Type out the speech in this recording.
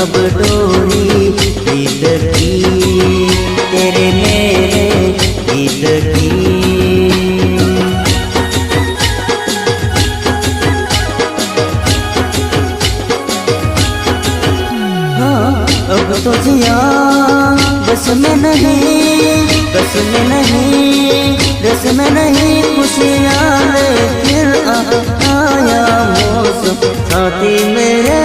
अब डोरी ईद की, तेरे मेरे ईद की। हाँ अब तो जिया बस में नहीं, बस में नहीं, रस में नहीं, खुशियाँ लेकर आया मौसम साथी मेरे।